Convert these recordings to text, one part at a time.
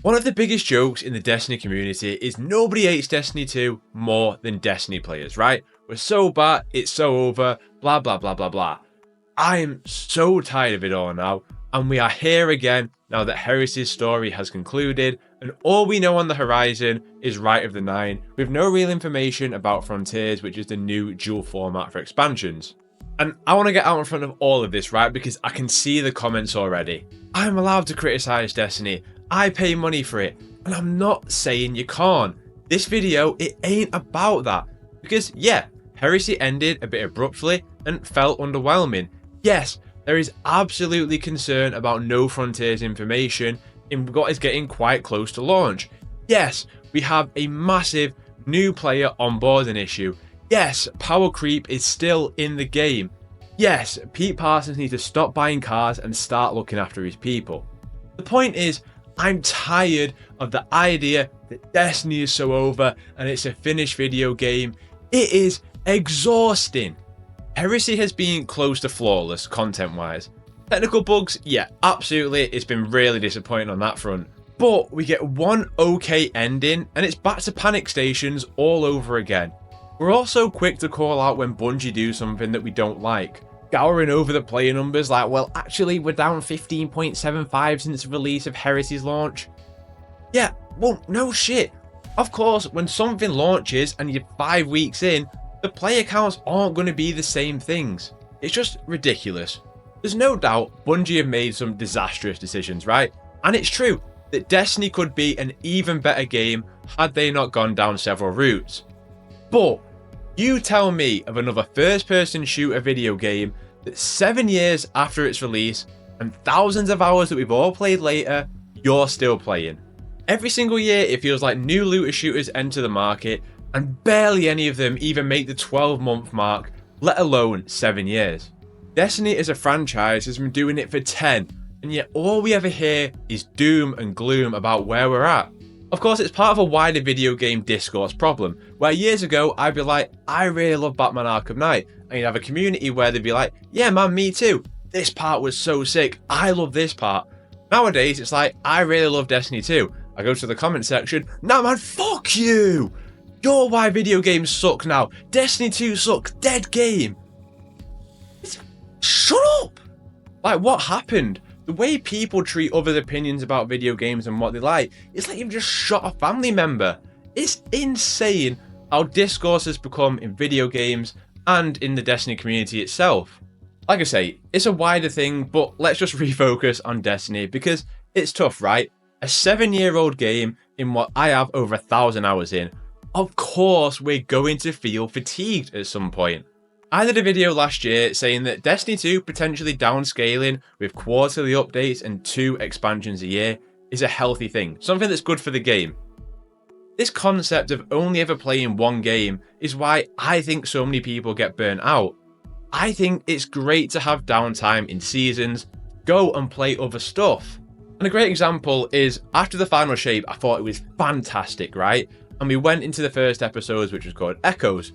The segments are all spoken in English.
One of the biggest jokes in the Destiny community is nobody hates Destiny 2 more than Destiny players, right? We're so bad, it's so over, blah blah blah blah blah. I am so tired of it all now, and we are here again now that Heresy's story has concluded, and all we know on the horizon is Right of the Nine, with no real information about Frontiers, which is the new dual format for expansions. And I want to get out in front of all of this, right, because I can see the comments already. I'm allowed to criticize Destiny, I pay money for it, and I'm not saying you can't. This video, it ain't about that, because yeah, Heresy ended a bit abruptly and felt underwhelming. Yes, there is absolutely concern about no Frontiers information in what is getting quite close to launch. Yes, we have a massive new player onboarding issue. Yes, power creep is still in the game. Yes, Pete Parsons needs to stop buying cars and start looking after his people. The point is, I'm tired of the idea that Destiny is so over and it's a finished video game. It is exhausting. Heresy has been close to flawless content-wise. Technical bugs, yeah, absolutely, it's been really disappointing on that front. But we get one okay ending and it's back to panic stations all over again. We're also quick to call out when Bungie do something that we don't like. Scouring over the player numbers like, well, actually we're down 15.75 since the release of Heresy's launch. Yeah, well, no shit. Of course, when something launches and you're 5 weeks in, the player counts aren't going to be the same things. It's just ridiculous. There's no doubt Bungie have made some disastrous decisions, right? And it's true that Destiny could be an even better game had they not gone down several routes. But you tell me of another first-person shooter video game that 7 years after its release and thousands of hours that we've all played later, you're still playing. Every single year it feels like new looter shooters enter the market and barely any of them even make the 12-month mark, let alone 7 years. Destiny as a franchise has been doing it for 10, and yet all we ever hear is doom and gloom about where we're at. Of course, it's part of a wider video game discourse problem, where years ago I'd be like, I really love Batman Arkham Knight, and you'd have a community where they'd be like, yeah man, me too, this part was so sick, I love this part. Nowadays it's like, I really love Destiny 2. I go to the comment section, nah man, fuck you! You're why video games suck now, Destiny 2 sucks, dead game. Shut up! Like, what happened? The way people treat others' opinions about video games and what they like, it's like you've just shot a family member. It's insane how discourse has become in video games and in the Destiny community itself. Like I say, it's a wider thing, but let's just refocus on Destiny because it's tough, right? A 7-year-old game in what I have over 1,000 hours in. Of course, we're going to feel fatigued at some point. I did a video last year saying that Destiny 2 potentially downscaling with quarterly updates and 2 expansions a year is a healthy thing, something that's good for the game. This concept of only ever playing one game is why I think so many people get burnt out. I think it's great to have downtime in seasons, go and play other stuff. And a great example is after the final shape, I thought it was fantastic, right? And we went into the first episodes, which was called Echoes.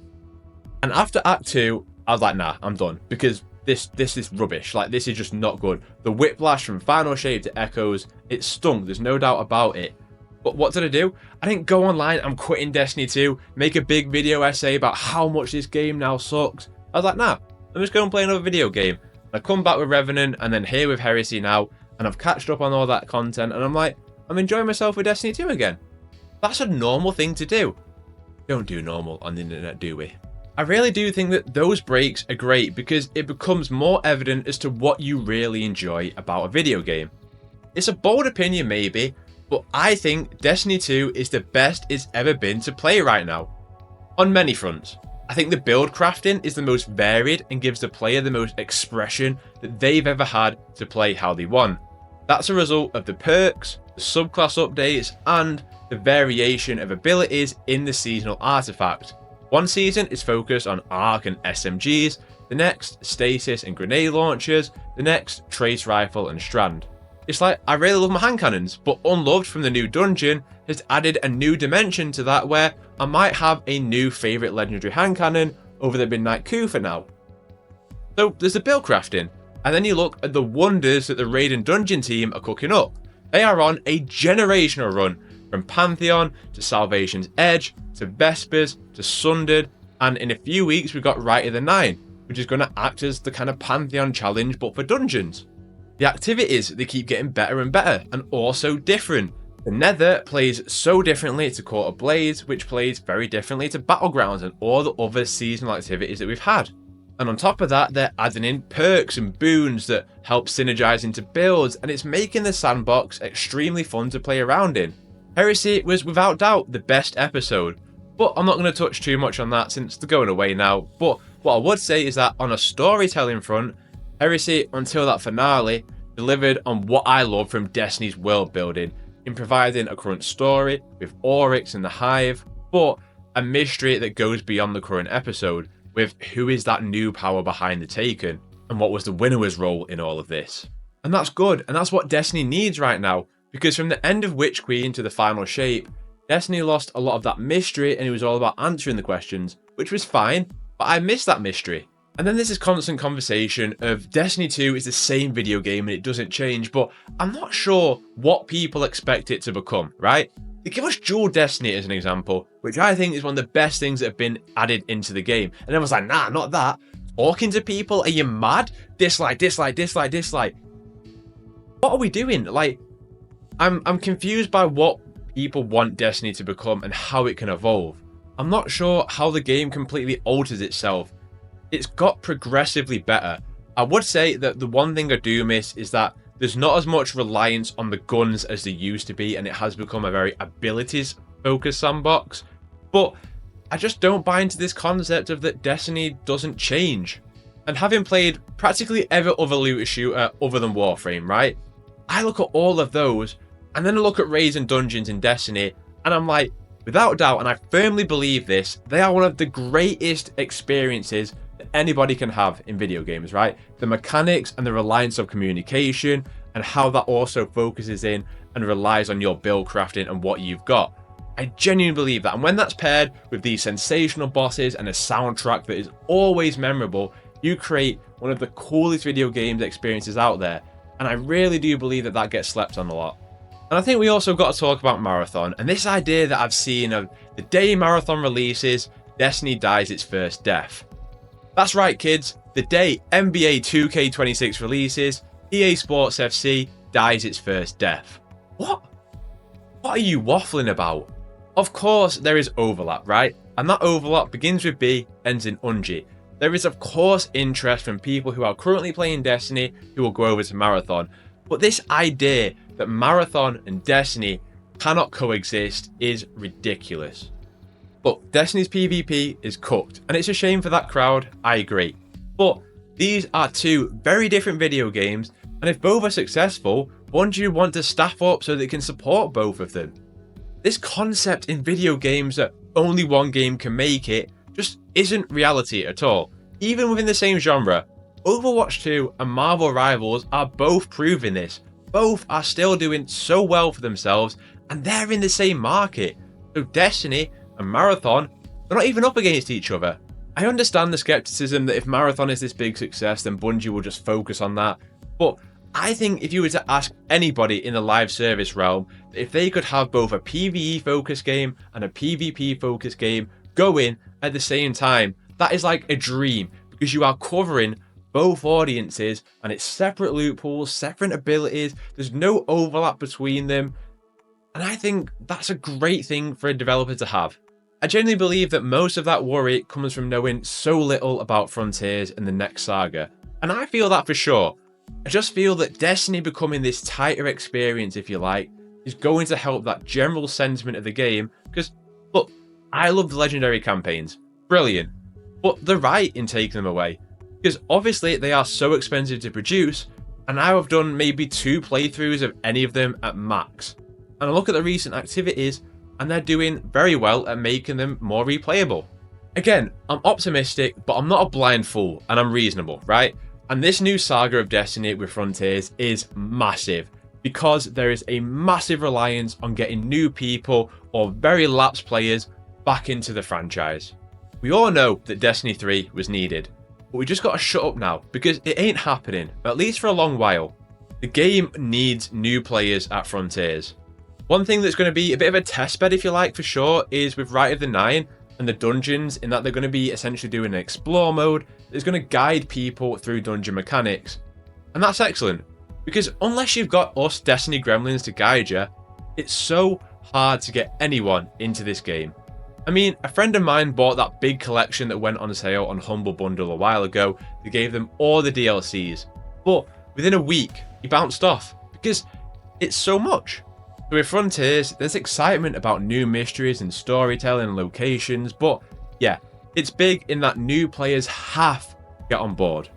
And after Act 2, I was like, nah, I'm done. Because this is rubbish. Like, this is just not good. The whiplash from Final Shape to Echoes, it stunk. There's no doubt about it. But what did I do? I didn't go online, I'm quitting Destiny 2, make a big video essay about how much this game now sucks. I was like, nah, I'm just going to play another video game. I come back with Revenant and then here with Heresy now. And I've catched up on all that content. And I'm like, I'm enjoying myself with Destiny 2 again. That's a normal thing to do. Don't do normal on the internet, do we? I really do think that those breaks are great because it becomes more evident as to what you really enjoy about a video game. It's a bold opinion maybe, but I think Destiny 2 is the best it's ever been to play right now. On many fronts. I think the build crafting is the most varied and gives the player the most expression that they've ever had to play how they want. That's a result of the perks, the subclass updates, and the variation of abilities in the seasonal artifact. One season is focused on arc and SMGs, the next stasis and grenade launchers, the next trace rifle and strand. It's like, I really love my hand cannons, but Unloved from the new dungeon has added a new dimension to that where I might have a new favourite legendary hand cannon over the Midnight Coup for now. So there's the build crafting, and then you look at the wonders that the raid and dungeon team are cooking up. They are on a generational run, from Pantheon to Salvation's Edge to Vespers to Sundered, and in a few weeks we've got Right of the Nine, which is going to act as the kind of Pantheon challenge but for dungeons. The activities, they keep getting better and better, and also different. The Nether plays so differently to Court of Blades, which plays very differently to Battlegrounds and all the other seasonal activities that we've had. And on top of that, they're adding in perks and boons that help synergize into builds, and it's making the sandbox extremely fun to play around in. Heresy was without doubt the best episode, but I'm not going to touch too much on that since they're going away now. But what I would say is that on a storytelling front, Heresy, until that finale, delivered on what I love from Destiny's world building, in providing a current story with Oryx and the Hive, but a mystery that goes beyond the current episode, with who is that new power behind the Taken, and what was the winner's role in all of this. And that's good, and that's what Destiny needs right now, because from the end of Witch Queen to the final shape, Destiny lost a lot of that mystery and it was all about answering the questions, which was fine, but I missed that mystery. And then there's this constant conversation of Destiny 2 is the same video game and it doesn't change, but I'm not sure what people expect it to become, right? They give us Dual Destiny as an example, which I think is one of the best things that have been added into the game. And everyone's like, nah, not that. Talking to people, are you mad? Dislike, dislike, dislike, dislike. What are we doing? Like, I'm confused by what people want Destiny to become and how it can evolve. I'm not sure how the game completely alters itself. It's got progressively better. I would say that the one thing I do miss is that there's not as much reliance on the guns as there used to be, and it has become a very abilities focused sandbox. But I just don't buy into this concept of that Destiny doesn't change. And having played practically every other looter shooter other than Warframe, right? I look at all of those, and then I look at raids and dungeons in Destiny, and I'm like, without doubt, and I firmly believe this, they are one of the greatest experiences that anybody can have in video games, right? The mechanics and the reliance of communication, and how that also focuses in and relies on your build crafting and what you've got. I genuinely believe that, and when that's paired with these sensational bosses and a soundtrack that is always memorable, you create one of the coolest video games experiences out there, and I really do believe that that gets slept on a lot. And I think we also got to talk about Marathon, and this idea that I've seen of the day Marathon releases, Destiny dies its first death. That's right, kids, the day NBA 2K26 releases, EA Sports FC dies its first death. What? What are you waffling about? Of course there is overlap, right? And that overlap begins with B, ends in Bungie. There is of course interest from people who are currently playing Destiny who will go over to Marathon, but this idea that Marathon and Destiny cannot coexist is ridiculous. Look, Destiny's PvP is cooked, and it's a shame for that crowd, I agree. But these are two very different video games, and if both are successful, Bungie want to staff up so they can support both of them. This concept in video games that only one game can make it just isn't reality at all. Even within the same genre, Overwatch 2 and Marvel Rivals are both proving this. Both are still doing so well for themselves, and they're in the same market. So Destiny and Marathon are not even up against each other. I understand the skepticism that if Marathon is this big success, then Bungie will just focus on that. But I think if you were to ask anybody in the live service realm, that if they could have both a PvE focused game and a PvP focused game going at the same time, that is like a dream, because you are covering both audiences and it's separate loopholes, separate abilities, there's no overlap between them. And I think that's a great thing for a developer to have. I genuinely believe that most of that worry comes from knowing so little about Frontiers and the next saga. And I feel that for sure. I just feel that Destiny becoming this tighter experience, if you like, is going to help that general sentiment of the game. Because, look, I love the legendary campaigns. Brilliant. But they're right in taking them away. Because obviously they are so expensive to produce, and I have done maybe 2 playthroughs of any of them at max. And I look at the recent activities, and they're doing very well at making them more replayable. Again, I'm optimistic, but I'm not a blind fool, and I'm reasonable, right? And this new saga of Destiny with Frontiers is massive, because there is a massive reliance on getting new people or very lapsed players back into the franchise. We all know that Destiny 3 was needed, but we just gotta shut up now, because it ain't happening, at least for a long while. The game needs new players at Frontiers. One thing that's going to be a bit of a testbed, if you like, for sure, is with Rite of the Nine and the dungeons, in that they're going to be essentially doing an explore mode that's going to guide people through dungeon mechanics. And that's excellent, because unless you've got us Destiny gremlins to guide you, it's so hard to get anyone into this game. I mean, a friend of mine bought that big collection that went on sale on Humble Bundle a while ago that gave them all the DLCs, but within a week he bounced off because it's so much. So with Frontiers, there's excitement about new mysteries and storytelling and locations, but yeah, it's big in that new players have to get on board.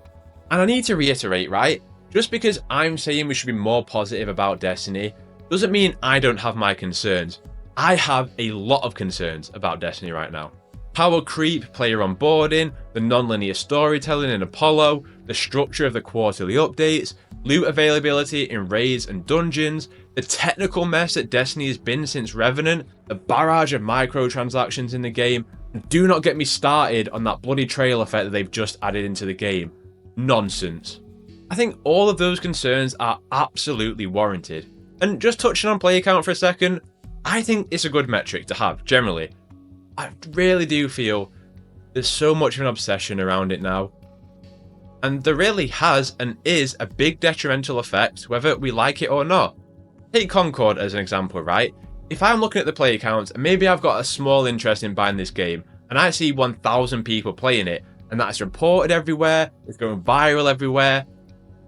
And I need to reiterate, right? Just because I'm saying we should be more positive about Destiny doesn't mean I don't have my concerns. I have a lot of concerns about Destiny right now. Power creep, player onboarding, the non-linear storytelling in Apollo, the structure of the quarterly updates, loot availability in raids and dungeons, the technical mess that Destiny has been since Revenant, the barrage of microtransactions in the game, and do not get me started on that bloody trail effect that they've just added into the game. Nonsense. I think all of those concerns are absolutely warranted. And just touching on player count for a second, I think it's a good metric to have, generally. I really do feel there's so much of an obsession around it now. And there really has and is a big detrimental effect, whether we like it or not. Take Concord as an example, right? If I'm looking at the player counts and maybe I've got a small interest in buying this game, and I see 1,000 people playing it, and that's reported everywhere, it's going viral everywhere,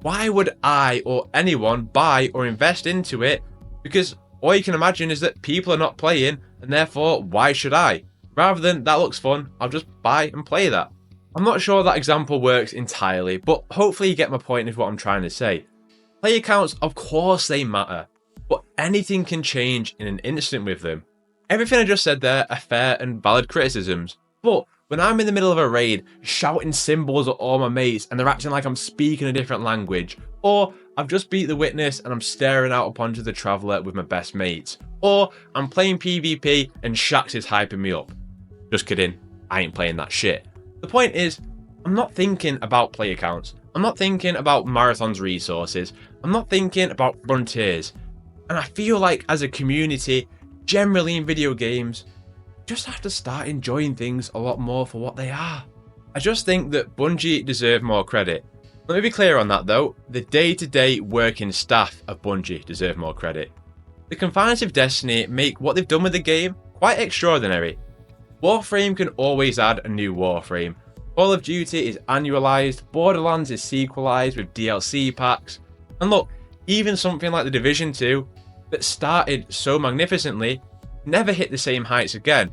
why would I or anyone buy or invest into it? Because all you can imagine is that people are not playing, and therefore, why should I? Rather than, that looks fun, I'll just buy and play that. I'm not sure that example works entirely, but hopefully you get my point of what I'm trying to say. Player counts, of course they matter, but anything can change in an instant with them. Everything I just said there are fair and valid criticisms, but when I'm in the middle of a raid, shouting symbols at all my mates and they're acting like I'm speaking a different language, or I've just beat the Witness and I'm staring out upon the Traveller with my best mates, or I'm playing PvP and Shax is hyping me up. Just kidding, I ain't playing that shit. The point is, I'm not thinking about player counts, I'm not thinking about Marathon's resources, I'm not thinking about Frontiers, and I feel like as a community, generally in video games, just have to start enjoying things a lot more for what they are. I just think that Bungie deserve more credit. Let me be clear on that though, the day-to-day working staff of Bungie deserve more credit. The confines of Destiny make what they've done with the game quite extraordinary. Warframe can always add a new Warframe. Call of Duty is annualized, Borderlands is sequelized with DLC packs, and look, even something like The Division 2, that started so magnificently, never hit the same heights again.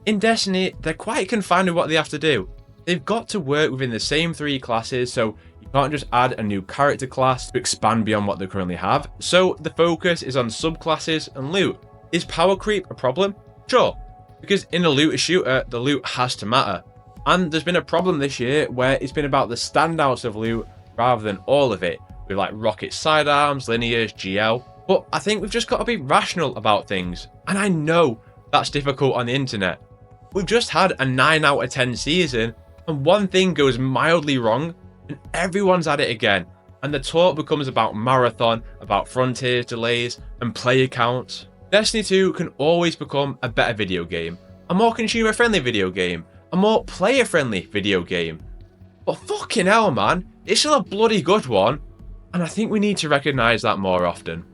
In Destiny, they're quite confined with what they have to do. They've got to work within the same 3 classes, so you can't just add a new character class to expand beyond what they currently have, so the focus is on subclasses and loot. Is power creep a problem? Sure, because in a looter shooter, the loot has to matter. And there's been a problem this year where it's been about the standouts of loot rather than all of it, with like rocket sidearms, linears, GL. But I think we've just got to be rational about things, and I know that's difficult on the internet. We've just had a 9 out of 10 season, and one thing goes mildly wrong, and everyone's at it again, and the talk becomes about Marathon, about Frontiers delays, and player counts. Destiny 2 can always become a better video game, a more consumer-friendly video game, a more player-friendly video game. But fucking hell, man, it's still a bloody good one, and I think we need to recognise that more often.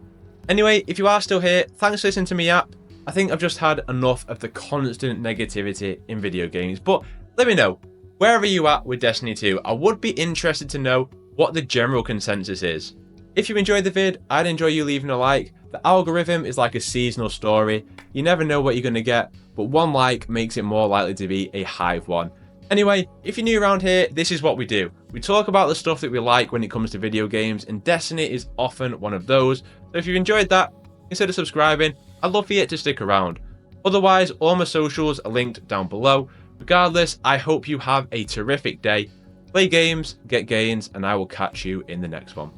Anyway, if you are still here, thanks for listening to me yap. I think I've just had enough of the constant negativity in video games, but let me know, where are you at with Destiny 2? I would be interested to know what the general consensus is. If you enjoyed the vid, I'd enjoy you leaving a like. The algorithm is like a seasonal story. You never know what you're going to get, but one like makes it more likely to be a hive one. Anyway, if you're new around here, this is what we do. We talk about the stuff that we like when it comes to video games, and Destiny is often one of those. So if you've enjoyed that, consider subscribing. I'd love for you to stick around. Otherwise, all my socials are linked down below. Regardless, I hope you have a terrific day. Play games, get gains, and I will catch you in the next one.